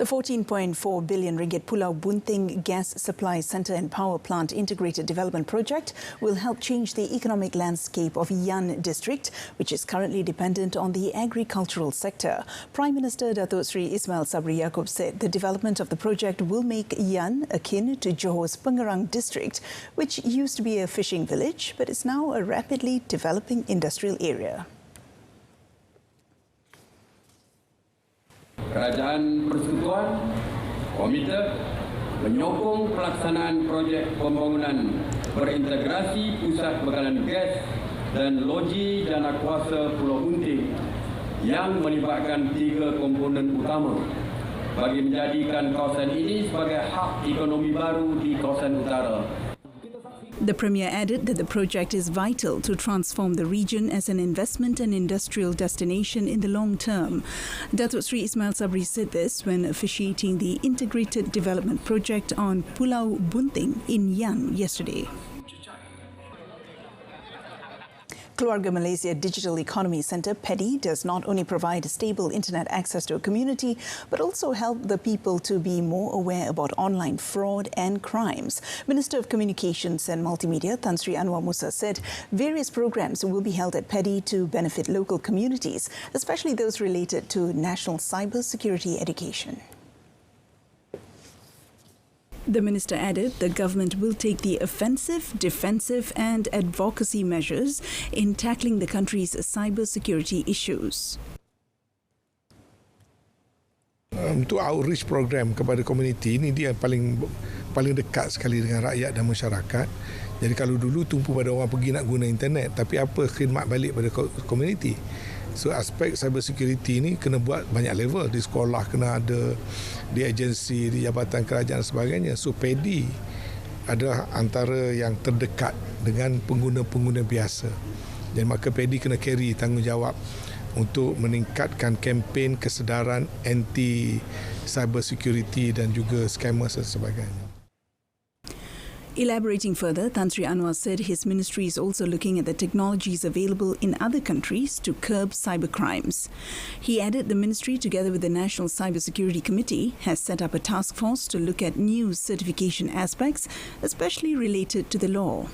The 14.4 billion ringgit Pulau Bunting Gas Supply Centre and Power Plant Integrated Development Project will help change the economic landscape of Yan district, which is currently dependent on the agricultural sector. Prime Minister Datuk Seri Ismail Sabri Yaakob said the development of the project will make Yan akin to Johor's Pengerang district, which used to be a fishing village but is now a rapidly developing industrial area. Kerajaan Persekutuan komited menyokong pelaksanaan projek pembangunan berintegrasi pusat bekalan gas dan loji dana kuasa Pulau Bunting yang melibatkan 3 komponen utama bagi menjadikan kawasan ini sebagai hub ekonomi baru di kawasan utara. The Premier added that the project is vital to transform the region as an investment and industrial destination in the long term. Datuk Seri Ismail Sabri said this when officiating the Integrated Development Project on Pulau Bunting in Yan yesterday. Keluarga Malaysia Digital Economy Centre, PEDI, does not only provide stable internet access to a community, but also help the people to be more aware about online fraud and crimes. Minister of Communications and Multimedia, Tan Sri Anwar Musa, said various programs will be held at PEDI to benefit local communities, especially those related to national cyber security education. The minister added the government will take the offensive, defensive and advocacy measures in tackling the country's cyber security issues. Untuk outreach program kepada komuniti ini dia paling dekat sekali dengan rakyat dan masyarakat. Jadi kalau dulu tumpu pada orang pergi nak guna internet, tapi apa khidmat balik pada komuniti? So aspek cyber security ini kena buat banyak level, di sekolah kena ada, di agensi, di jabatan kerajaan dan sebagainya. So PEDI adalah antara yang terdekat dengan pengguna-pengguna biasa. Dan maka PEDI kena carry tanggungjawab untuk meningkatkan kempen kesedaran anti cyber security dan juga scammers dan sebagainya. Elaborating further, Tan Sri Anwar said his ministry is also looking at the technologies available in other countries to curb cyber crimes. He added the ministry, together with the National Cybersecurity Committee, has set up a task force to look at new certification aspects, especially related to the law.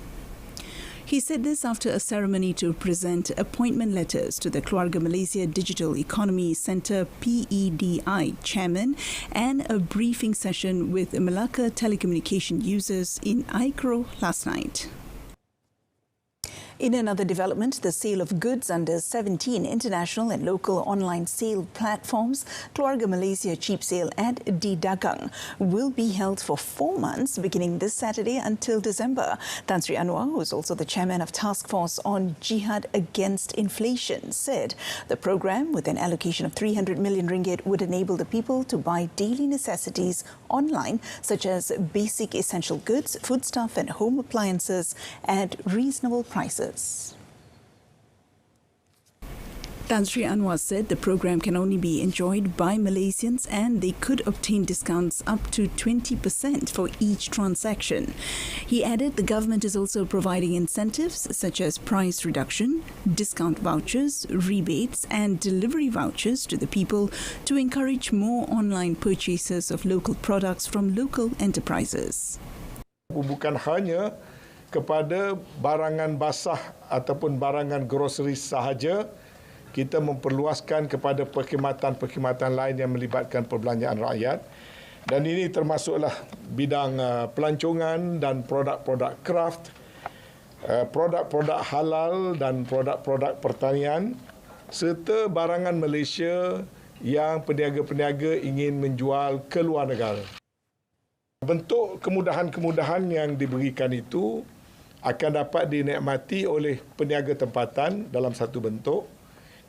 He said this after a ceremony to present appointment letters to the Keluarga Malaysia Digital Economy Centre PEDI chairman and a briefing session with Melaka telecommunication users in Aikro last night. In another development, the sale of goods under 17 international and local online sale platforms, Keluarga Malaysia Cheap Sale at Didagang, will be held for 4 months beginning this Saturday until December. Tan Sri Anwar, who is also the chairman of Task Force on Jihad Against Inflation, said the program, with an allocation of 300 million ringgit, would enable the people to buy daily necessities online, such as basic essential goods, foodstuff and home appliances at reasonable prices. Tan Sri Anwar said the program can only be enjoyed by Malaysians and they could obtain discounts up to 20% for each transaction. He added the government is also providing incentives such as price reduction, discount vouchers, rebates and delivery vouchers to the people to encourage more online purchases of local products from local enterprises. Bukan hanya kepada barangan basah ataupun barangan groseri sahaja, kita memperluaskan kepada perkhidmatan-perkhidmatan lain yang melibatkan perbelanjaan rakyat. Dan ini termasuklah bidang pelancongan dan produk-produk kraft, produk-produk halal dan produk-produk pertanian, serta barangan Malaysia yang peniaga-peniaga ingin menjual ke luar negara. Bentuk kemudahan-kemudahan yang diberikan itu akan dapat dinikmati oleh peniaga tempatan dalam satu bentuk,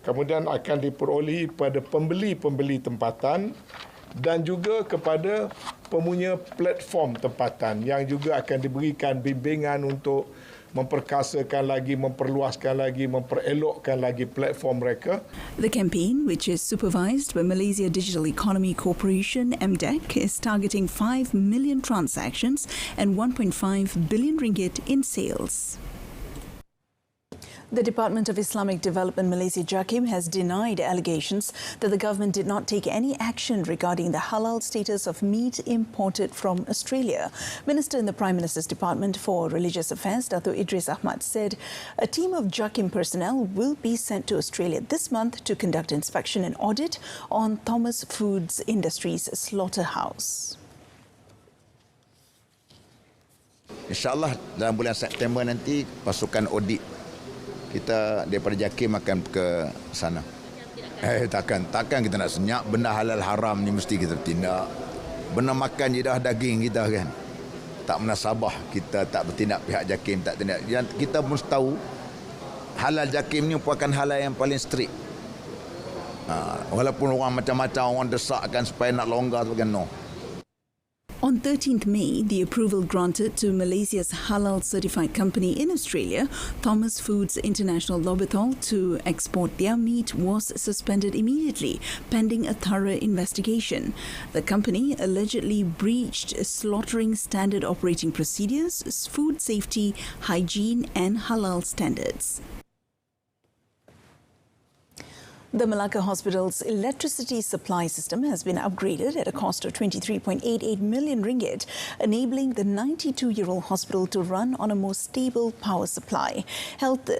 kemudian akan diperolehi pada pembeli-pembeli tempatan dan juga kepada pemunya platform tempatan yang juga akan diberikan bimbingan untuk memperkasakan lagi, memperluaskan lagi, memperelokkan lagi platform mereka. The campaign, which is supervised by Malaysia Digital Economy Corporation, MDEC, is targeting 5 million transactions and 1.5 billion ringgit in sales. The Department of Islamic Development Malaysia JAKIM has denied allegations that the government did not take any action regarding the halal status of meat imported from Australia. Minister in the Prime Minister's Department for Religious Affairs, Dato' Idris Ahmad, said a team of JAKIM personnel will be sent to Australia this month to conduct inspection and audit on Thomas Foods Industries slaughterhouse. InsyaAllah dalam bulan September nanti pasukan audit kita daripada JAKIM akan ke sana. Takkan kita nak senyap benda halal haram ni mesti kita tindak. Benda makan je dah daging kita kan. Tak menasabah kita tak bertindak, pihak JAKIM tak tindak. Kita mesti tahu halal JAKIM ni merupakan halal yang paling strict. Walaupun orang macam-macam orang desakkan supaya nak longgar tu kan, no. On 13th May, the approval granted to Malaysia's halal certified company in Australia, Thomas Foods International Lobethal, to export their meat was suspended immediately, pending a thorough investigation. The company allegedly breached slaughtering standard operating procedures, food safety, hygiene and halal standards. The Malacca Hospital's electricity supply system has been upgraded at a cost of 23.88 million ringgit, enabling the 92-year-old hospital to run on a more stable power supply.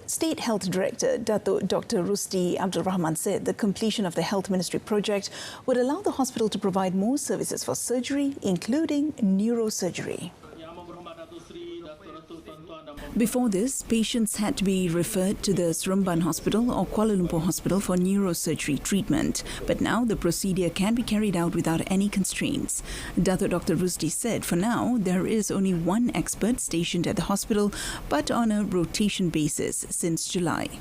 State Health Director Dato' Dr. Rusdi Abdul Rahman said the completion of the Health Ministry project would allow the hospital to provide more services for surgery, including neurosurgery. Before this, patients had to be referred to the Seremban Hospital or Kuala Lumpur Hospital for neurosurgery treatment. But now the procedure can be carried out without any constraints. Dato' Dr. Rusdi said for now there is only one expert stationed at the hospital, but on a rotation basis since July.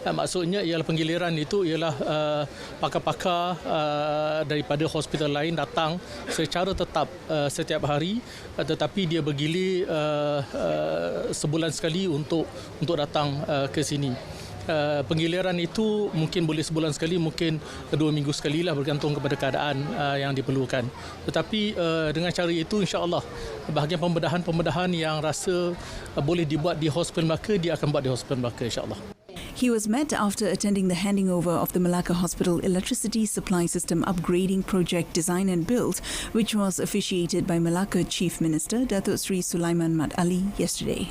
Maksudnya ialah penggiliran itu ialah pakar-pakar daripada hospital lain datang secara tetap setiap hari, tetapi dia bergilir sebulan sekali untuk datang ke sini. Penggiliran itu mungkin boleh sebulan sekali, mungkin 2 minggu sekali lah, bergantung kepada keadaan yang diperlukan. Tetapi dengan cara itu insya-Allah bahagian pembedahan yang rasa boleh dibuat di Hospital Melaka, dia akan buat di Hospital Melaka insya-Allah. He was met after attending the handing over of the Malacca Hospital Electricity Supply System Upgrading Project Design and Build, which was officiated by Malacca Chief Minister Datuk Sri Sulaiman Mat Ali yesterday.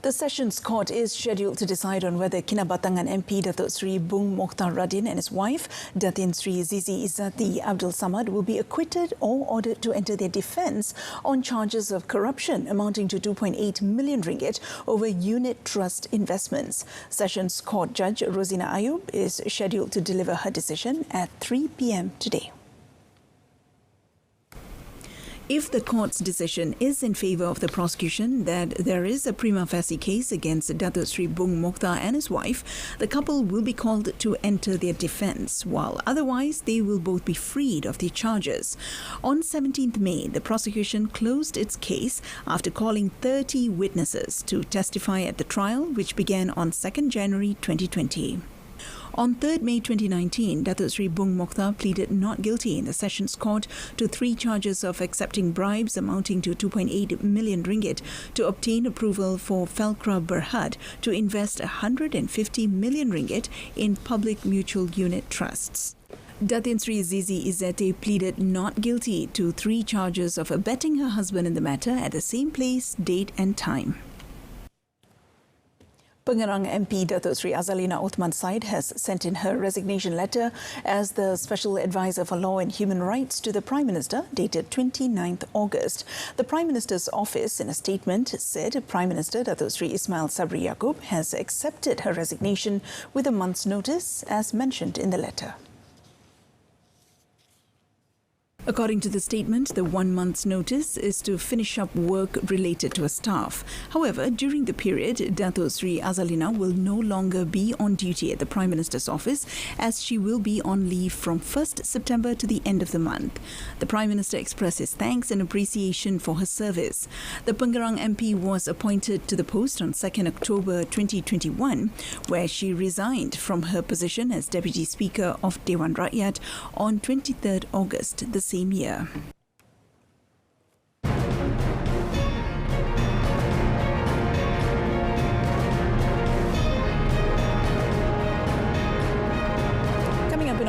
The Sessions Court is scheduled to decide on whether Kinabatangan MP Datuk Sri Bung Mokhtar Radin and his wife, Datin Sri Zizi Izzati Abdul Samad, will be acquitted or ordered to enter their defence on charges of corruption amounting to 2.8 million ringgit over unit trust investments. Sessions Court Judge Rosina Ayub is scheduled to deliver her decision at 3 p.m. today. If the court's decision is in favour of the prosecution that there is a prima facie case against Datuk Sri Bung Mokhtar and his wife, the couple will be called to enter their defence, while otherwise they will both be freed of their charges. On 17th May, the prosecution closed its case after calling 30 witnesses to testify at the trial, which began on 2nd January 2020. On 3rd May 2019, Datuk Sri Bung Mokhtar pleaded not guilty in the Sessions Court to 3 charges of accepting bribes amounting to 2.8 million ringgit to obtain approval for Felcra Berhad to invest 150 million ringgit in public mutual unit trusts. Datin Sri Zizi Izzati pleaded not guilty to 3 charges of abetting her husband in the matter at the same place, date and time. Pengerang MP Datuk Sri Azalina Uthman Said has sent in her resignation letter as the Special Advisor for Law and Human Rights to the Prime Minister, dated 29th August. The Prime Minister's office, in a statement, said Prime Minister Datuk Sri Ismail Sabri Yaakob has accepted her resignation with a month's notice, as mentioned in the letter. According to the statement, the 1 month's notice is to finish up work related to her staff. However, during the period, Dato' Sri Azalina will no longer be on duty at the Prime Minister's office, as she will be on leave from 1st September to the end of the month. The Prime Minister expressed his thanks and appreciation for her service. The Pengerang MP was appointed to the post on 2nd October 2021, where she resigned from her position as Deputy Speaker of Dewan Rakyat on 23rd August the same year.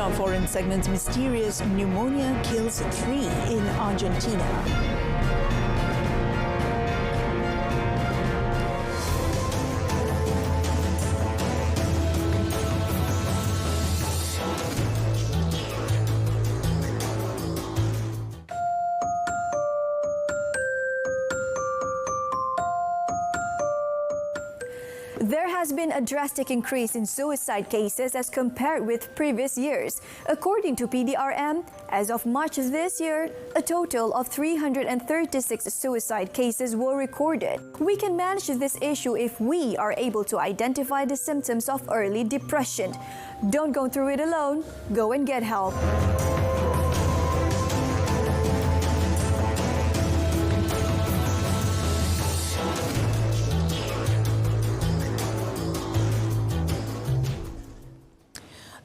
our foreign segment's mysterious pneumonia kills 3 in Argentina. There has been a drastic increase in suicide cases as compared with previous years. According to PDRM, as of March this year, a total of 336 suicide cases were recorded. We can manage this issue if we are able to identify the symptoms of early depression. Don't go through it alone. Go and get help.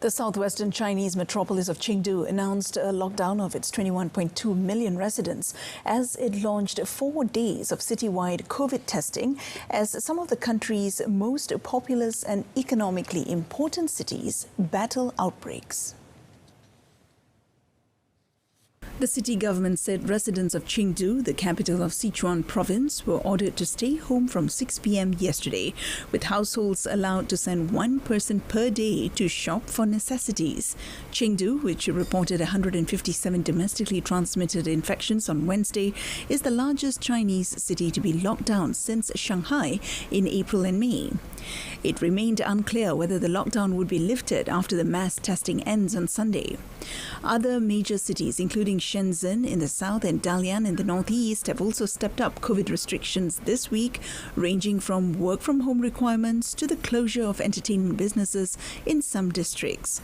The southwestern Chinese metropolis of Chengdu announced a lockdown of its 21.2 million residents as it launched 4 days of citywide COVID testing as some of the country's most populous and economically important cities battle outbreaks. The city government said residents of Chengdu, the capital of Sichuan province, were ordered to stay home from 6 p.m. yesterday, with households allowed to send 1 person per day to shop for necessities. Chengdu, which reported 157 domestically transmitted infections on Wednesday, is the largest Chinese city to be locked down since Shanghai in April and May. It remained unclear whether the lockdown would be lifted after the mass testing ends on Sunday. Other major cities, including Shenzhen in the south and Dalian in the northeast, have also stepped up COVID restrictions this week, ranging from work-from-home requirements to the closure of entertainment businesses in some districts.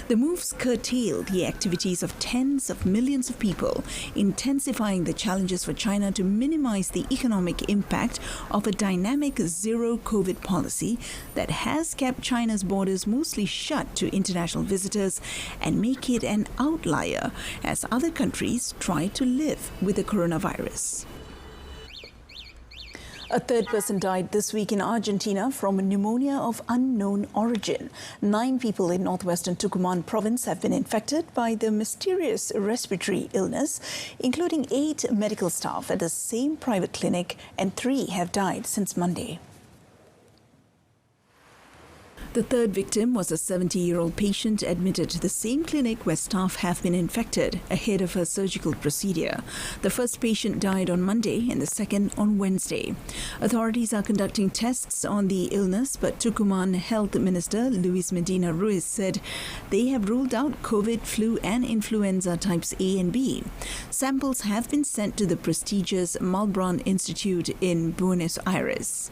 The moves curtailed the activities of tens of millions of people, intensifying the challenges for China to minimize the economic impact of a dynamic zero-COVID policy that has kept China's borders mostly shut to international visitors and make it an outlier as other countries try to live with the coronavirus. A 3rd person died this week in Argentina from pneumonia of unknown origin. 9 people in northwestern Tucumán province have been infected by the mysterious respiratory illness, including 8 medical staff at the same private clinic, and 3 have died since Monday. The 3rd victim was a 70-year-old patient admitted to the same clinic where staff have been infected ahead of her surgical procedure. The first patient died on Monday and the second on Wednesday. Authorities are conducting tests on the illness, but Tucumán Health Minister Luis Medina Ruiz said they have ruled out COVID, flu and influenza types A and B. Samples have been sent to the prestigious Malbrán Institute in Buenos Aires.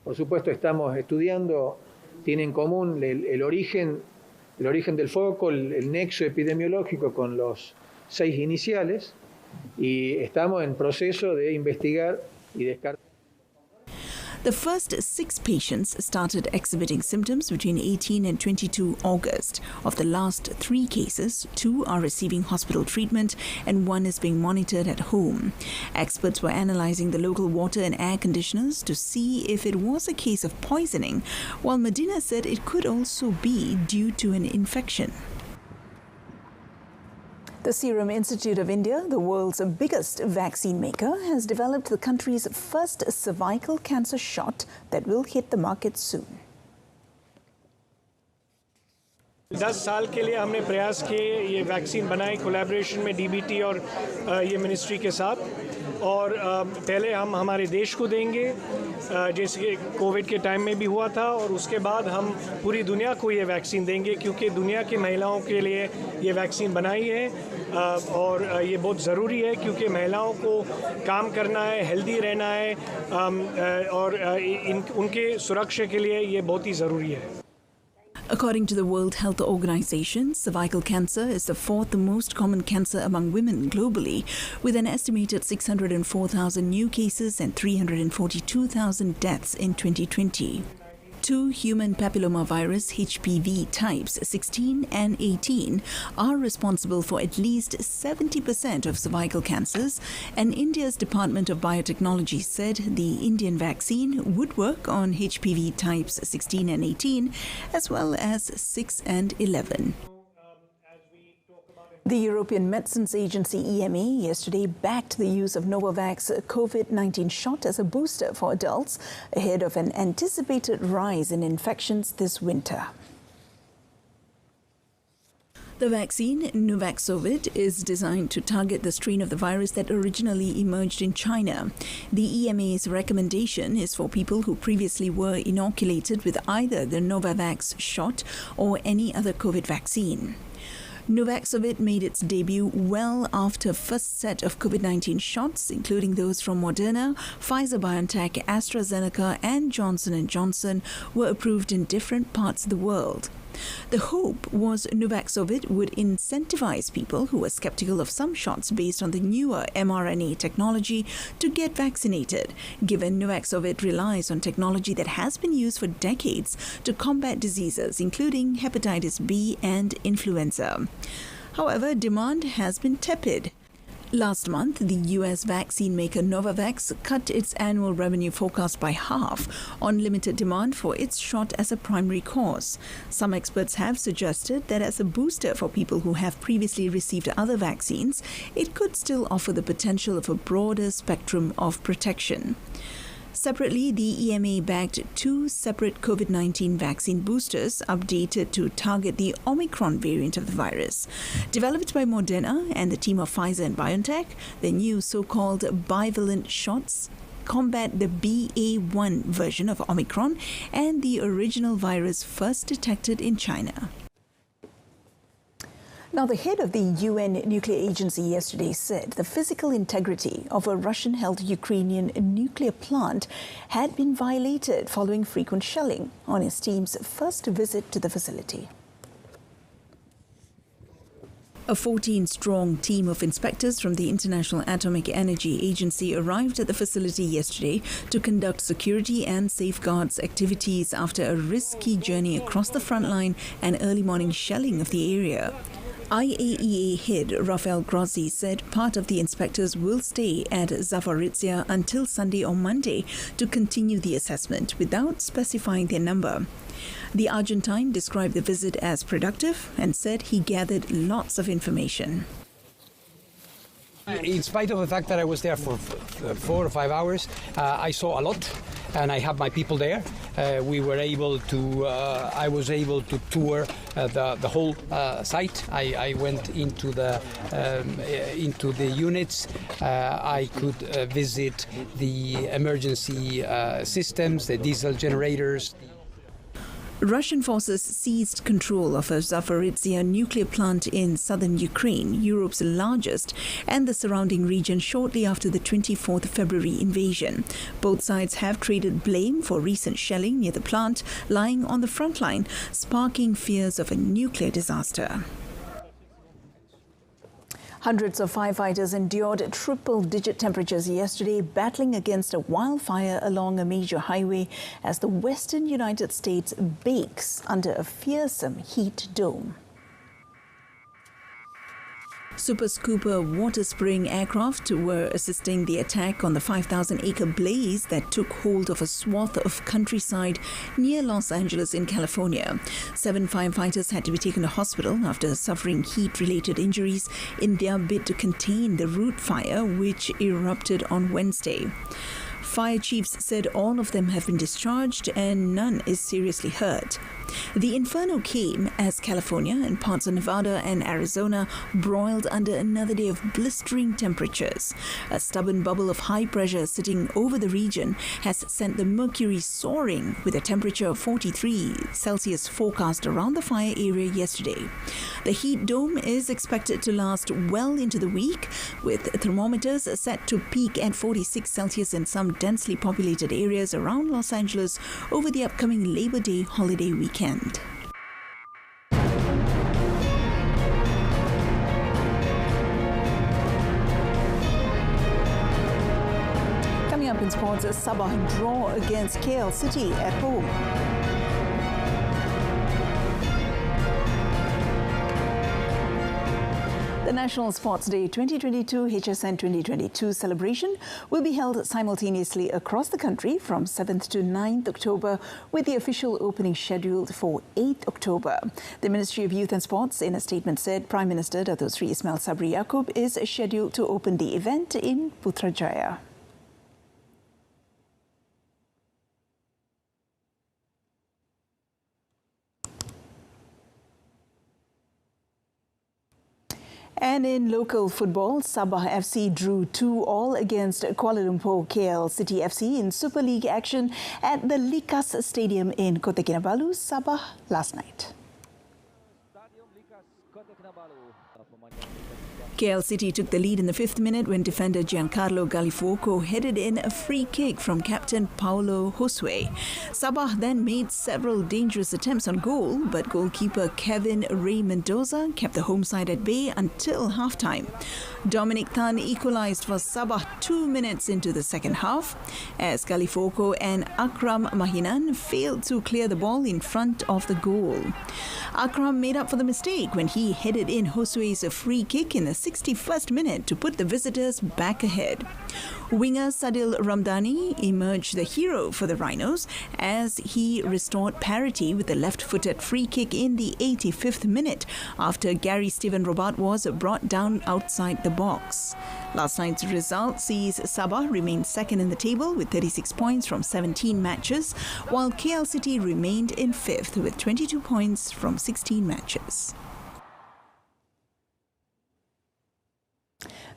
Por supuesto, estamos estudiando, tiene en común el origen del foco, el nexo epidemiológico con los 6 iniciales, y estamos en proceso de investigar y descartar. The first 6 patients started exhibiting symptoms between 18 and 22 August. Of the last 3 cases, 2 are receiving hospital treatment and 1 is being monitored at home. Experts were analyzing the local water and air conditioners to see if it was a case of poisoning, while Medina said it could also be due to an infection. The Serum Institute of India, the world's biggest vaccine maker, has developed the country's first cervical cancer shot that will hit the market soon. 10 साल के लिए हमने प्रयास किए ये vaccine बनाई collaboration में DBT और ये मिनिस्ट्री के साथ और पहले हम हमारे देश को देंगे जैसे कि कोविड के टाइम में भी हुआ था और उसके बाद हम पूरी दुनिया को ये वैक्सीन देंगे क्योंकि दुनिया की महिलाओं के लिए ये वैक्सीन बनाई है और ये बहुत ज़रूरी है क्योंकि महिलाओं को काम करना है हेल्दी रहना है और उनके सुरक्षा के लिए ये बहुत ही ज़रूरी है. According to the World Health Organization, cervical cancer is the 4th most common cancer among women globally, with an estimated 604,000 new cases and 342,000 deaths in 2020. Two human papillomavirus HPV types, 16 and 18, are responsible for at least 70% of cervical cancers, and India's Department of Biotechnology said the Indian vaccine would work on HPV types 16 and 18, as well as 6 and 11. The European Medicines Agency EMA yesterday backed the use of Novavax's COVID-19 shot as a booster for adults ahead of an anticipated rise in infections this winter. The vaccine, Nuvaxovid, is designed to target the strain of the virus that originally emerged in China. The EMA's recommendation is for people who previously were inoculated with either the Novavax shot or any other COVID vaccine. Nuvaxovid made its debut well after first set of COVID-19 shots, including those from Moderna, Pfizer-BioNTech, AstraZeneca and Johnson & Johnson, were approved in different parts of the world. The hope was Nuvaxovid would incentivize people who were skeptical of some shots based on the newer mRNA technology to get vaccinated, given Nuvaxovid relies on technology that has been used for decades to combat diseases including hepatitis B and influenza. However, demand has been tepid. Last month, the US vaccine maker Novavax cut its annual revenue forecast by half on limited demand for its shot as a primary cause. Some experts have suggested that as a booster for people who have previously received other vaccines, it could still offer the potential of a broader spectrum of protection. Separately, the EMA backed two separate COVID-19 vaccine boosters updated to target the Omicron variant of the virus. Developed by Moderna and the team of Pfizer and BioNTech, the new so-called bivalent shots combat the BA.1 version of Omicron and the original virus first detected in China. Now, the head of the UN nuclear agency yesterday said the physical integrity of a Russian-held Ukrainian nuclear plant had been violated following frequent shelling on his team's first visit to the facility. A 14-strong team of inspectors from the International Atomic Energy Agency arrived at the facility yesterday to conduct security and safeguards activities after a risky journey across the front line and early morning shelling of the area. IAEA head Rafael Grossi said part of the inspectors will stay at Zaporizhzhia until Sunday or Monday to continue the assessment without specifying their number. The Argentine described the visit as productive and said he gathered lots of information. In spite of the fact that I was there for 4 or 5 hours, I saw a lot, and I have my people there. I was able to tour the whole site. I went into the units. I could visit the emergency systems, the diesel generators. Russian forces seized control of a Zaporizhzhia nuclear plant in southern Ukraine, Europe's largest, and the surrounding region shortly after the 24th February invasion. Both sides have traded blame for recent shelling near the plant, lying on the front line, sparking fears of a nuclear disaster. Hundreds of firefighters endured triple-digit temperatures yesterday, battling against a wildfire along a major highway as the western United States bakes under a fearsome heat dome. Super Scooper water-spraying aircraft were assisting the attack on the 5,000-acre blaze that took hold of a swath of countryside near Los Angeles in California. 7 firefighters had to be taken to hospital after suffering heat-related injuries in their bid to contain the root fire, which erupted on Wednesday. Fire chiefs said all of them have been discharged and none is seriously hurt. The inferno came as California and parts of Nevada and Arizona broiled under another day of blistering temperatures. A stubborn bubble of high pressure sitting over the region has sent the mercury soaring, with a temperature of 43 Celsius forecast around the fire area yesterday. The heat dome is expected to last well into the week, with thermometers set to peak at 46 Celsius in some densely populated areas around Los Angeles over the upcoming Labor Day holiday weekend. Coming up in sports, Sabah draw against KL City at home. The National Sports Day 2022 HSN 2022 celebration will be held simultaneously across the country from 7th to 9th October, with the official opening scheduled for 8th October. The Ministry of Youth and Sports in a statement said Prime Minister Dato Sri Ismail Sabri Yaakob is scheduled to open the event in Putrajaya. And in local football, Sabah FC drew 2-2 against Kuala Lumpur KL City FC in Super League action at the Likas Stadium in Kota Kinabalu, Sabah last night. KL City took the lead in the 5th minute when defender Giancarlo Gallifuoco headed in a free kick from captain Paulo Josue. Sabah then made several dangerous attempts on goal, but goalkeeper Kevin Ray Mendoza kept the home side at bay until half-time. Dominic Tan equalised for Sabah 2 minutes into the second half, as Gallifuoco and Akram Mahinan failed to clear the ball in front of the goal. Akram made up for the mistake when he headed in Josue's free kick in the 61st minute to put the visitors back ahead. Winger Sadil Ramdani emerged the hero for the Rhinos as he restored parity with the left-footed free kick in the 85th minute after Gary Steven Robart was brought down outside the box. Last night's result sees Sabah remain second in the table with 36 points from 17 matches, while KL City remained in 5th with 22 points from 16 matches.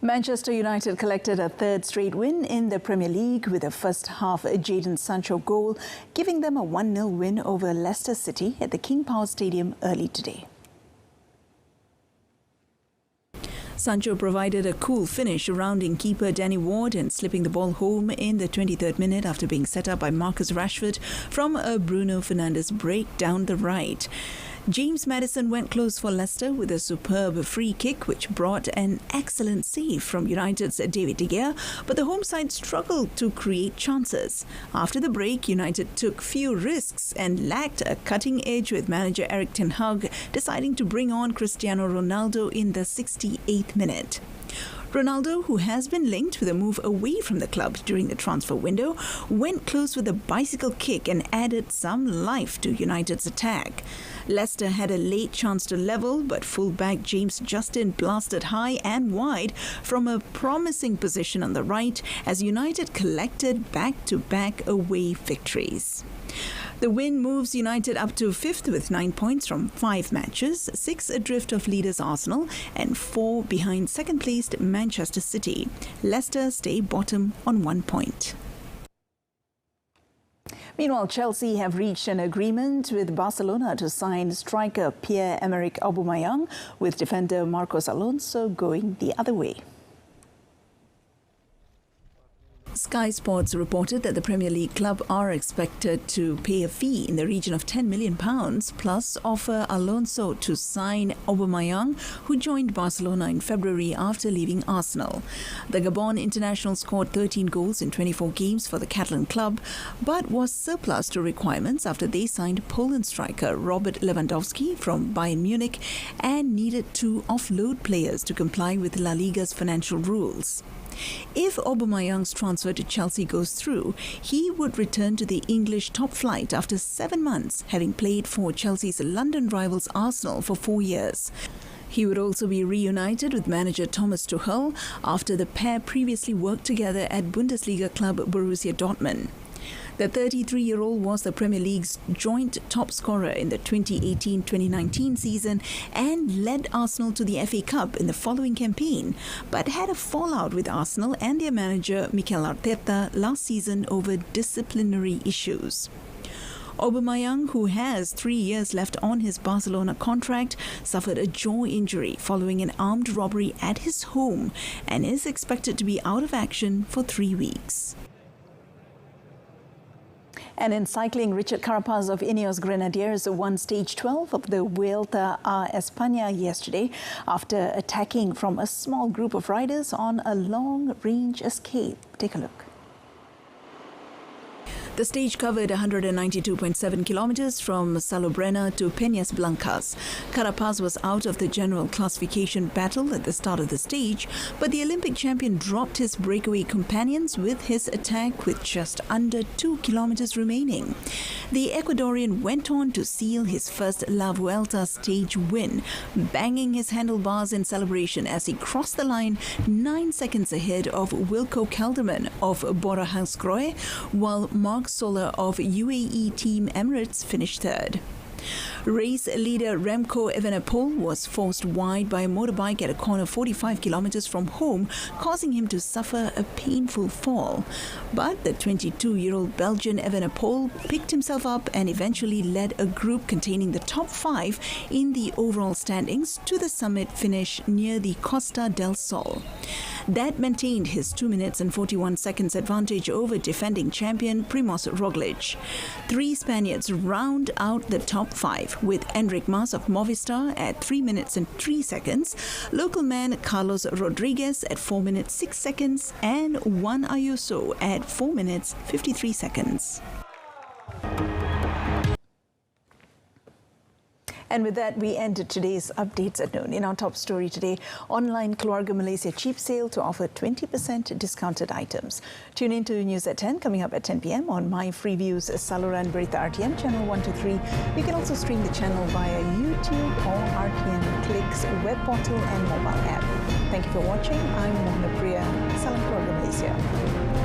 Manchester United collected a third straight win in the Premier League with a first-half Jadon Sancho goal, giving them a 1-0 win over Leicester City at the King Power Stadium early today. Sancho provided a cool finish, rounding keeper Danny Ward and slipping the ball home in the 23rd minute after being set up by Marcus Rashford from a Bruno Fernandes break down the right. James Maddison went close for Leicester with a superb free kick which brought an excellent save from United's David De Gea, but the home side struggled to create chances. After the break, United took few risks and lacked a cutting edge, with manager Erik ten Hag deciding to bring on Cristiano Ronaldo in the 68th minute. Ronaldo, who has been linked with a move away from the club during the transfer window, went close with a bicycle kick and added some life to United's attack. Leicester had a late chance to level, but fullback James Justin blasted high and wide from a promising position on the right as United collected back-to-back away victories. The win moves United up to 5th with 9 points from 5 matches, 6 adrift of leaders Arsenal and 4 behind second-placed Manchester City. Leicester stay bottom on 1 point. Meanwhile, Chelsea have reached an agreement with Barcelona to sign striker Pierre-Emerick Aubameyang, with defender Marcos Alonso going the other way. Sky Sports reported that the Premier League club are expected to pay a fee in the region of £10 million plus offer Alonso to sign Aubameyang, who joined Barcelona in February after leaving Arsenal. The Gabon international scored 13 goals in 24 games for the Catalan club, but was surplus to requirements after they signed Poland striker Robert Lewandowski from Bayern Munich and needed to offload players to comply with La Liga's financial rules. If Aubameyang's transfer to Chelsea goes through, he would return to the English top flight after 7 months, having played for Chelsea's London rivals Arsenal for 4 years. He would also be reunited with manager Thomas Tuchel after the pair previously worked together at Bundesliga club Borussia Dortmund. The 33-year-old was the Premier League's joint top scorer in the 2018-2019 season and led Arsenal to the FA Cup in the following campaign, but had a fallout with Arsenal and their manager Mikel Arteta last season over disciplinary issues. Aubameyang, who has 3 years left on his Barcelona contract, suffered a jaw injury following an armed robbery at his home and is expected to be out of action for 3 weeks. And in cycling, Richard Carapaz of Ineos Grenadiers won stage 12 of the Vuelta a España yesterday after attacking from a small group of riders on a long-range escape. Take a look. The stage covered 192.7 kilometers from Salobreña to Peñas Blancas. Carapaz was out of the general classification battle at the start of the stage, but the Olympic champion dropped his breakaway companions with his attack with just under 2 kilometers remaining. The Ecuadorian went on to seal his first La Vuelta stage win, banging his handlebars in celebration as he crossed the line 9 seconds ahead of Wilco Kelderman of Bora Hansgrohe, while Mark Soler of UAE Team Emirates finished third. Race leader Remco Evenepoel was forced wide by a motorbike at a corner 45 kilometers from home, causing him to suffer a painful fall. But the 22-year-old Belgian Evenepoel picked himself up and eventually led a group containing the top 5 in the overall standings to the summit finish near the Costa del Sol. That maintained his 2 minutes and 41 seconds advantage over defending champion Primož Roglič. 3 Spaniards round out the top 5, with Enric Mas of Movistar at 3 minutes and 3 seconds, local man Carlos Rodriguez at 4 minutes 6 seconds, and Juan Ayuso at 4 minutes 53 seconds. And with that, we end today's updates at noon. In our top story today, online Keluarga Malaysia cheap sale to offer 20% discounted items. Tune in to News at 10, coming up at 10 p.m. on My Freeview's saluran Berita RTM, channel 123. You can also stream the channel via YouTube or RTM Clicks, web portal and mobile app. Thank you for watching. I'm Mohana Priya. Salam Keluarga Malaysia.